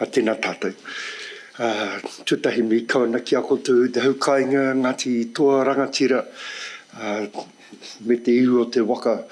tēnā tātou. Tūtahi mi kauna ki a koutou te haukainga Ngāti toa rangatira me te ihu o te waka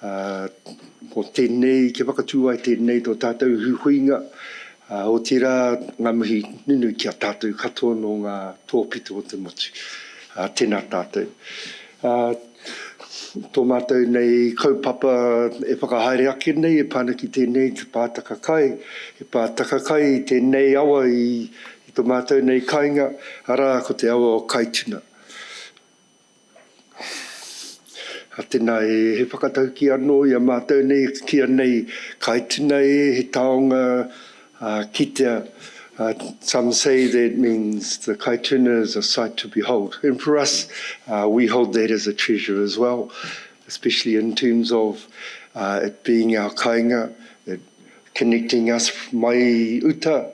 o tēnei, ke whakatū ai tēnei tō tātou huhuinga o tira ngā mihi nunu ki a tātou katoa no ngā tōpito o te motu. Tēnā tātou. Tō mātou nei kaupapa e whakahaere ake nei, e pāna ki tēnei te Pātaka Kai. E Pātaka Kai i tēnei awa i tō mātou nei kainga, ara ko te awa o Kaituna. Tēnā he whakatau ki anō i a mātou nei kia nei Kaituna he taonga kitea. Some say that means the Kaituna is a sight to behold. And for us, we hold that as a treasure as well, especially in terms of it being our kainga, connecting us mai uta,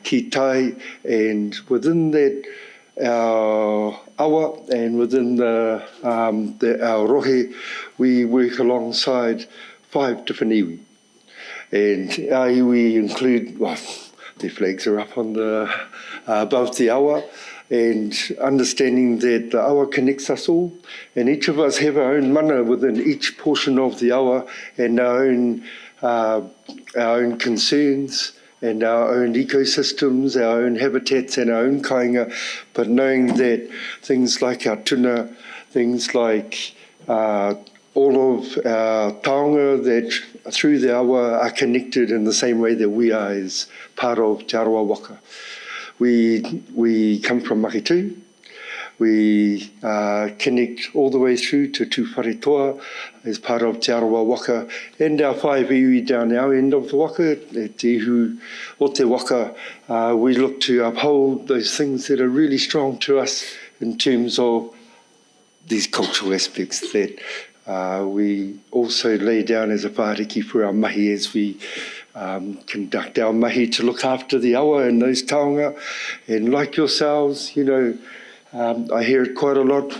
ki tai, and within that our awa and within our rohe, we work alongside 5 different iwi. And our iwi include, well, their flags are up on the above the awa, and understanding that the awa connects us all, and each of us have our own mana within each portion of the awa, and our own concerns, and our own ecosystems, our own habitats, and our own kainga. But knowing that things like our tuna, things like all of our taonga that through the awa are connected in the same way that we are as part of Te Arawa Waka. We come from Mahitu. We connect all the way through to Tūwharetoa as part of Te Arawa Waka, and our 5 iwi down our end of the waka, Te Ihu o Te Waka. We look to uphold those things that are really strong to us in terms of these cultural aspects that we also lay down as a whāriki for our mahi as we conduct our mahi to look after the awa and those taonga. And like yourselves, you know, I hear it quite a lot.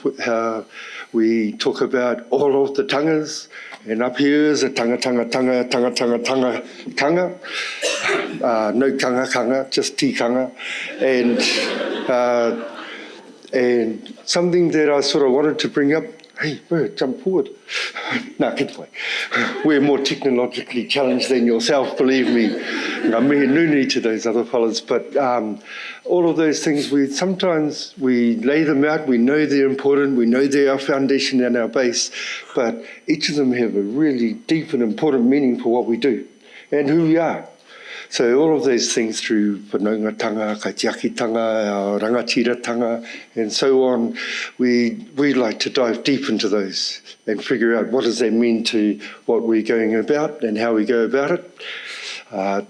We talk about all of the tangas, and up here is a tanga. No kanga, just tikanga. And something that I sort of wanted to bring up. Hey, bird, jump forward. No, get away. We're more technologically challenged than yourself, believe me. Ngā mihi nuni to those other fellas. But all of those things, sometimes we lay them out, we know they're important, we know they're our foundation and our base, but each of them have a really deep and important meaning for what we do and who we are. So all of those things through whanaungatanga, kaitiakitanga, our rangatiratanga, and so on, we like to dive deep into those and figure out what does that mean to what we're going about and how we go about it.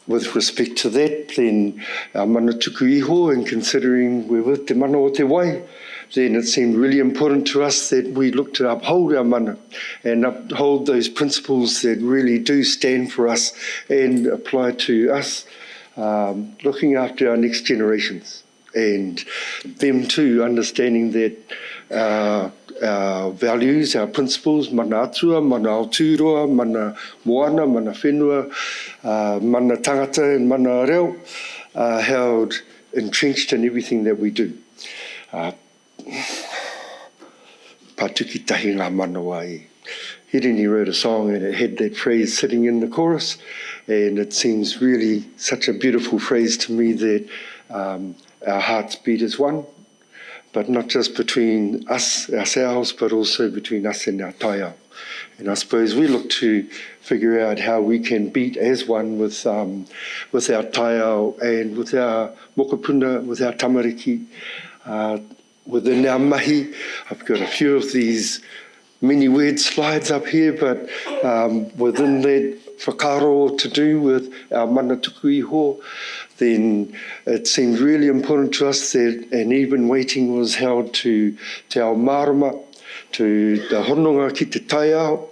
With respect to that, then our mana tuku iho, and considering we're with Te Mana o Te Wai, then it seemed really important to us that we look to uphold our mana and uphold those principles that really do stand for us and apply to us, looking after our next generations and them too, understanding that our values, our principles, mana atua, mana aoturoa, mana moana, mana whenua, mana tangata and mana reo are held entrenched in everything that we do. Patukitahi ngā manawai. Hirini wrote a song and it had that phrase sitting in the chorus, and it seems really such a beautiful phrase to me that our hearts beat as one, but not just between us, ourselves, but also between us and our taiao. And I suppose we look to figure out how we can beat as one with our taiao and with our mokopuna, with our tamariki, within our mahi. I've got a few of these many word slides up here, but within that whakaro to do with our mana tuku iho, then it seemed really important to us that an even weighting was held to te ao marama, to the hononga ki te taiao,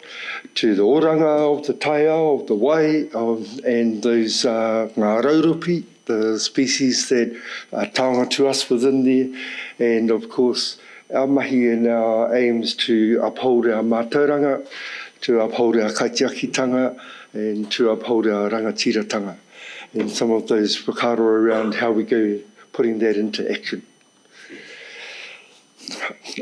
to the oranga of the taiao, of the wai, and those ngā raurupi, the species that are taonga to us within there, and of course our mahi and our aims to uphold our mātauranga, to uphold our kaitiakitanga, and to uphold our rangatiratanga. and some of those whakaaro around how we go putting that into action.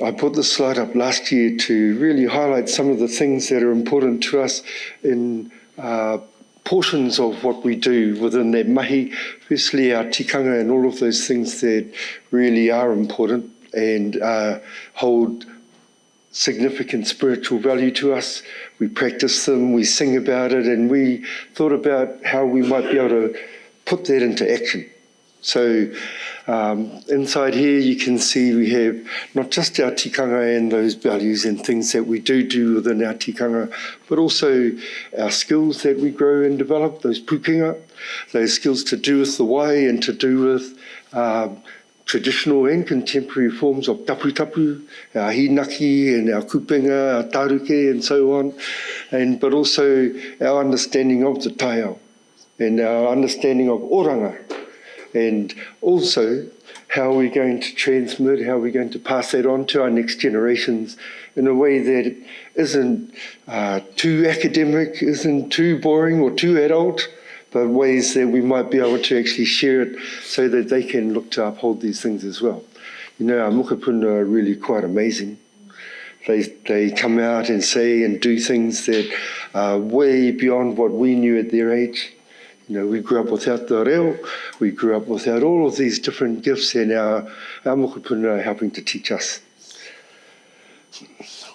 I put this slide up last year to really highlight some of the things that are important to us in portions of what we do within that mahi, firstly our tikanga and all of those things that really are important and hold significant spiritual value to us. We practice them, we sing about it, and we thought about how we might be able to put that into action. So inside here you can see we have not just our tikanga and those values and things that we do within our tikanga, but also our skills that we grow and develop, those pukenga, those skills to do with the wai and to do with traditional and contemporary forms of tapu, our hinaki and our kupenga, our taruke and so on, but also our understanding of the taiao and our understanding of oranga. And also how we're going to transmit, how we're going to pass that on to our next generations in a way that isn't too academic, isn't too boring or too adult, but ways that we might be able to actually share it so that they can look to uphold these things as well. You know, our mokopuna are really quite amazing. They come out and say and do things that are way beyond what we knew at their age. You know, we grew up without the reo, we grew up without all of these different gifts, and our mokopuna are helping to teach us.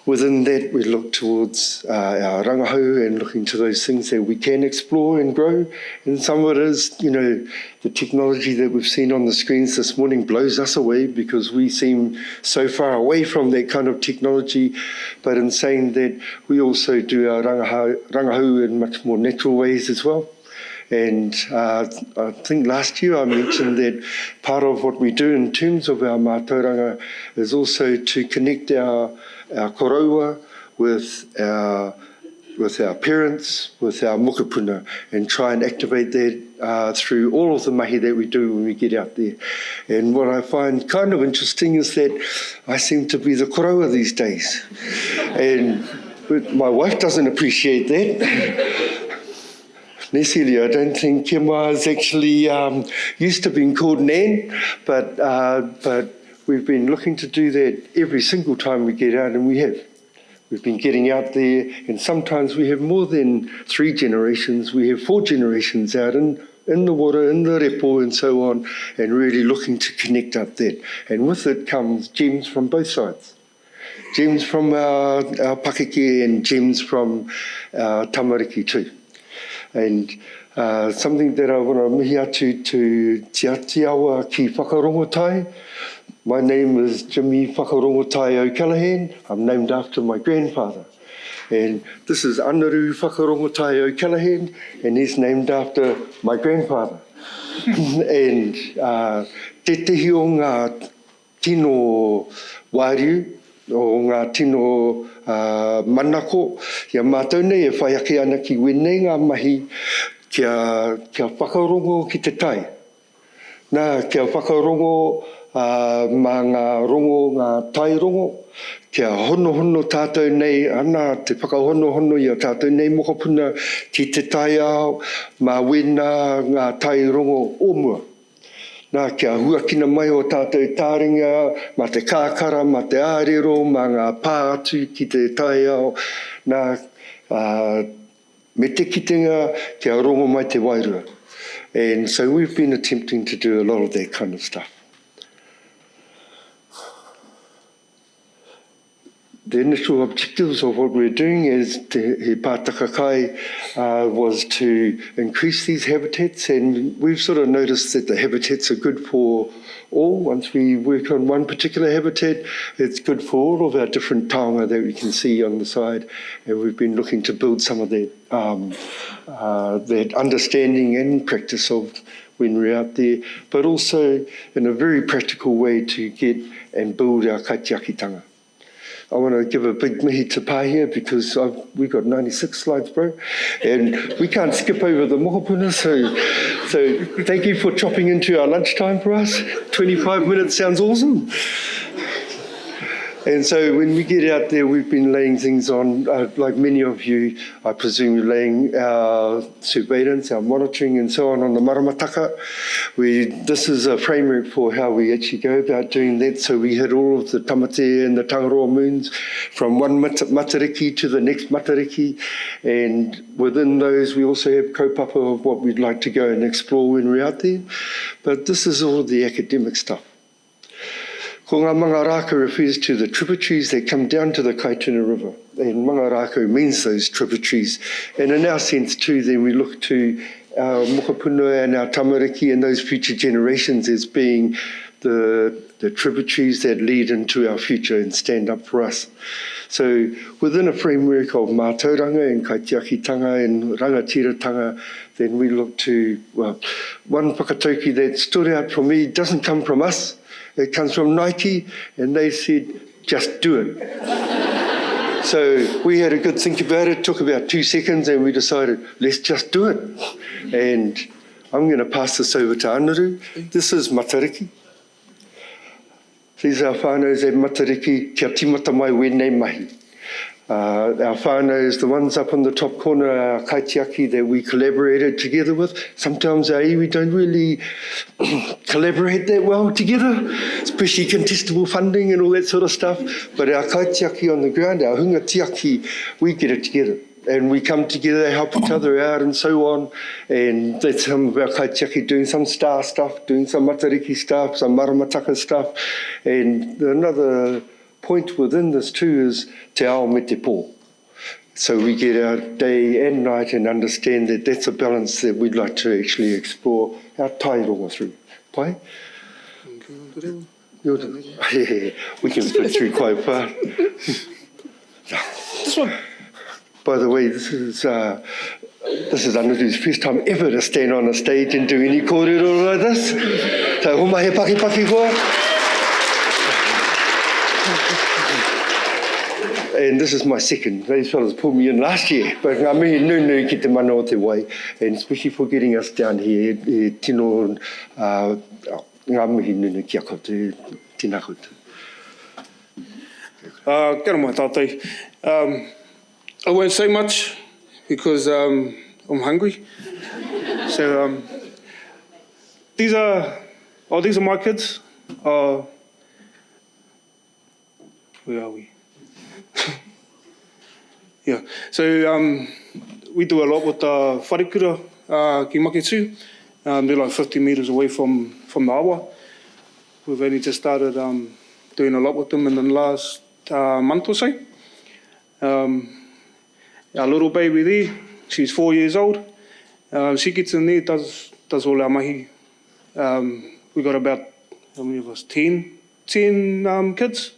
Within that, we look towards our rangahau and looking to those things that we can explore and grow. And some of it is, you know, the technology that we've seen on the screens this morning blows us away because we seem so far away from that kind of technology. But in saying that, we also do our rangahau in much more natural ways as well. And I think last year I mentioned that part of what we do in terms of our mātauranga is also to connect our koroua with our parents, with our mokopuna, and try and activate that through all of the mahi that we do when we get out there. And what I find kind of interesting is that I seem to be the koroua these days. And my wife doesn't appreciate that. Necessarily, I don't think Kema is actually used to being called Nan, but we've been looking to do that every single time we get out, and we have. We've been getting out there, and sometimes we have more than 3 generations. We have 4 generations out in the water, in the repo and so on, and really looking to connect up that. And with it comes gems from both sides. Gems from our pakeke and gems from our tamariki too. And something that I want to mihi atu to te atiawa ki Whakarongotai. My name is Jimmy Whakarongotai O'Callaghan. I'm named after my grandfather. And this is Anaru Whakarongotai O'Callaghan, and he's named after my grandfather. And te tehi o ngā tino wāriu, o ngā tino manako, ia mātou nei e whai ake ana ki wenei ngā mahi kia whakarongo ki te tai. Nā kia whakarongo mā ngā rongo, ngā tai rongo, kia hono tātou nei, ana te whakahono ia tātou nei mokopuna ki te taiao, mā wena ngā tai rongo o mua. Nā kia huakina mai o tātou tāringa, mā te kākara, mā te ārero, mā ngā pātu ki te taiao, nā me te kitenga kia rongo mai te wairua. And so we've been attempting to do a lot of that kind of stuff. The initial objectives of what we're doing is he Pātaka Kai was to increase these habitats, and we've sort of noticed that the habitats are good for all. Once we work on one particular habitat, it's good for all of our different taonga that we can see on the side, and we've been looking to build some of that, that understanding and practice of when we're out there, but also in a very practical way to get and build our kaitiakitanga. I want to give a big mihi te pā here because we've got 96 slides, bro, and we can't skip over the mokopuna, so thank you for chopping into our lunchtime for us. 25 minutes sounds awesome. And so when we get out there, we've been laying things on, like many of you, I presume you're laying our surveillance, our monitoring and so on the māramataka. This is a framework for how we actually go about doing that. So we hit all of the tamate and the tangaroa moons from one matariki to the next matariki. And within those, we also have kaupapa of what we'd like to go and explore when we're out there. But this is all the academic stuff. Ko ngā mangaraka refers to the tributaries that come down to the Kaituna River. And mangaraka means those tributaries. And in our sense too, then we look to our mokopuna and our tamariki and those future generations as being the tributaries that lead into our future and stand up for us. So within a framework of mātauranga and kaitiakitanga and rangatiratanga, then we look to, well, one whakatauki that stood out for me doesn't come from us. It comes from Nike, and they said, just do it. So we had a good think about it, took about 2 seconds, and we decided, let's just do it. And I'm going to pass this over to Anaru. This is matariki. These are whānaus at matariki, kia timata mai wēnei mahi. Our whānaus, the ones up on the top corner, our kaitiaki that we collaborated together with. Sometimes our iwi don't really collaborate that well together, especially contestable funding and all that sort of stuff. But our kaitiaki on the ground, our hunga tiaki, we get it together. And we come together, help each other out and so on. And that's some of our kaitiaki doing some star stuff, doing some matariki stuff, some māramataka stuff. And another point within this too is taiao me te pō. So we get our day and night and understand that that's a balance that we'd like to actually explore our taironga through. Pai? We can flip through quite far. This one. By the way, this is Anaru's first time ever to stand on a stage and do any kōrero like this. So ho mahe paki hoa. And this is my second. These fellas pulled me in last year, but ngā mihi nunu ki te mana o te wai, and especially for getting us down here, tino ngā mihi nunu ki a koutou, tina koutou. Kia mai tātou. I won't say much because I'm hungry. So these are my kids. Where are we? Yeah. So we do a lot with the wharekura ki Maketu. They're like 50 metres away from the awa. We've only just started doing a lot with them in the last month or so. Our little baby there, she's 4 years old. She gets in there, does all our mahi. We got about, how many of us? 10 kids.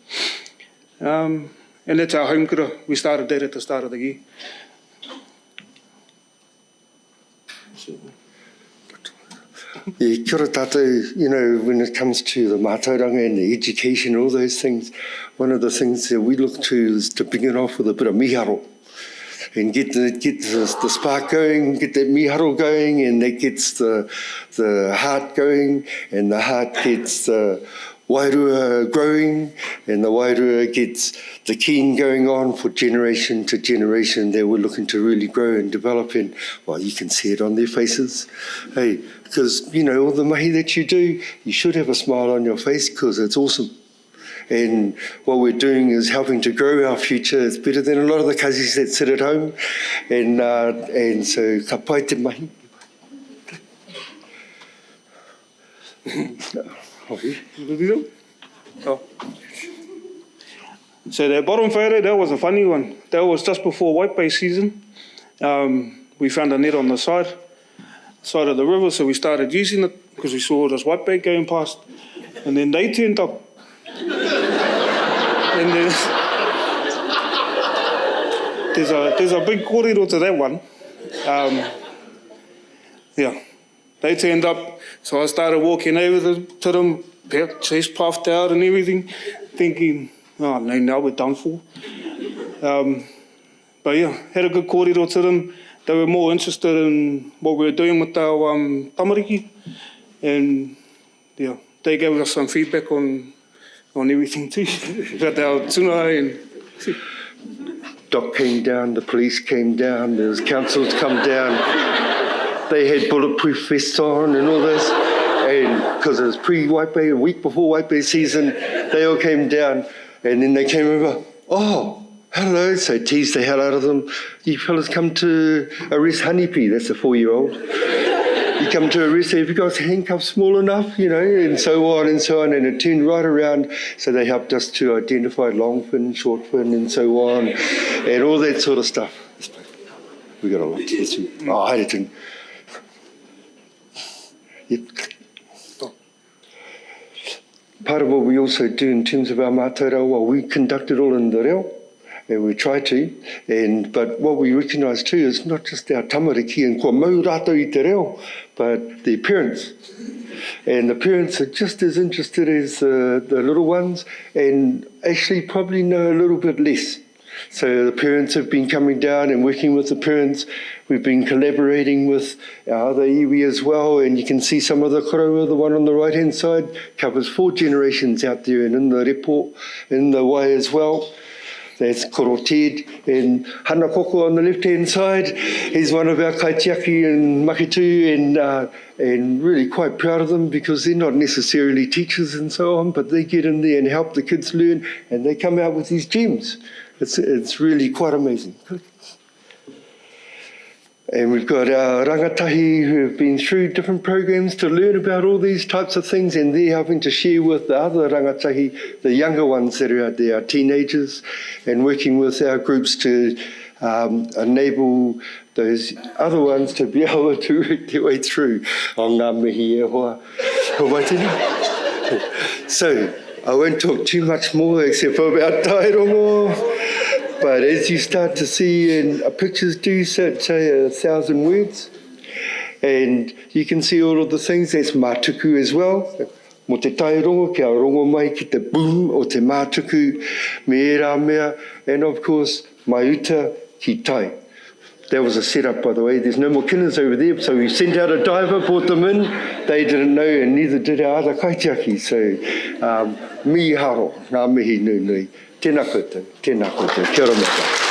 And that's our home kura. We started that at the start of the year. Kia ora tātou, you know, when it comes to the mātauranga and the education, all those things, one of the things that we look to is to begin off with a bit of miharo and get the spark going, get that miharo going, and that gets the heart going, and the heart gets the wairua growing, and the wairua gets the keen going on for generation to generation that we're looking to really grow and develop in. Well, you can see it on their faces. Hey, because, you know, all the mahi that you do, you should have a smile on your face because it's awesome. And what we're doing is helping to grow our future. It's better than a lot of the kazis that sit at home. And so, ka pai te mahi. Oh. So that bottom photo, that was a funny one. That was just before whitebait season. We found a net on the side of the river, so we started using it because we saw this whitebait going past, and then they turned up. And there's a big kōrero to that one. Yeah, they turned up, so I started walking over to them, chest puffed out and everything, thinking, oh no, now we're done for. But yeah, had a good kōrero to them. They were more interested in what we were doing with our tamariki, and yeah, they gave us some feedback on on everything too. Got our tuna and... Doc came down, the police came down, there was councils come down. They had bulletproof vests on and all this. And because it was pre-White Bay, a week before White Bay season, they all came down. And then they came over, oh, hello. So I teased the hell out of them. You fellas come to arrest Honeybee, that's a 4-year-old. You come to arrest her, have you got handcuffs small enough, you know, and so on and so on. And it turned right around. So they helped us to identify longfin, shortfin, and so on, and all that sort of stuff. We got a lot to get through. Oh, I had to. Yep. Part of what we also do in terms of our mātaurau, we conduct it all in the reo, and we try to, but what we recognise too is not just our tamariki and kua mau rātou i te reo, but the parents. And the parents are just as interested as the little ones, and actually probably know a little bit less. So the parents have been coming down and working with the parents. We've been collaborating with our other iwi as well, and you can see some of the koroua, the one on the right-hand side, covers 4 generations out there, and in the repo, in the wai as well. That's Koro Ted, and Hana Koko on the left-hand side. He's one of our kaitiaki and makitu, and really quite proud of them because they're not necessarily teachers and so on, but they get in there and help the kids learn, and they come out with these gems. It's really quite amazing. And we've got our rangatahi who have been through different programs to learn about all these types of things, and they're helping to share with the other rangatahi, the younger ones that are out there, our teenagers, and working with our groups to enable those other ones to be able to work their way through on ngā mihi e hoa. So, I won't talk too much more except for about tairongo. But as you start to see, and pictures do say 1,000 words, and you can see all of the things, that's mātuku as well. Mo te tairongo, kia rongo mai ki te boom o te mātuku, me e rā mea, and of course, mai uta ki tai. That was a setup, by the way. There's no more kinas over there, so we sent out a diver, brought them in. They didn't know, and neither did our other kaitiaki. So, mi haro, ngā mihi nui nui. Tēnā koutou, kia ora mata.